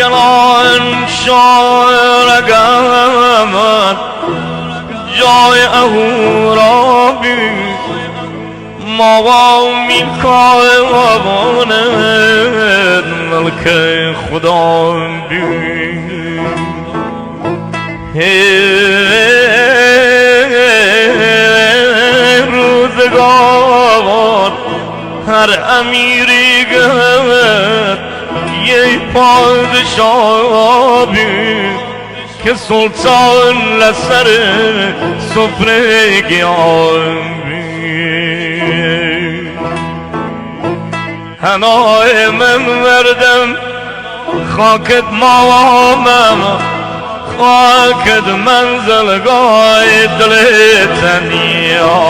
گلان شارگم جای اهورابی ما میخوابانه ملک خدا بی روزگار هر امیری گرد یه پادشاه بی که سلطان لسر سفره گیان بی هنای من وردم خاکت مامم خاکت منزلگاه دل تنیا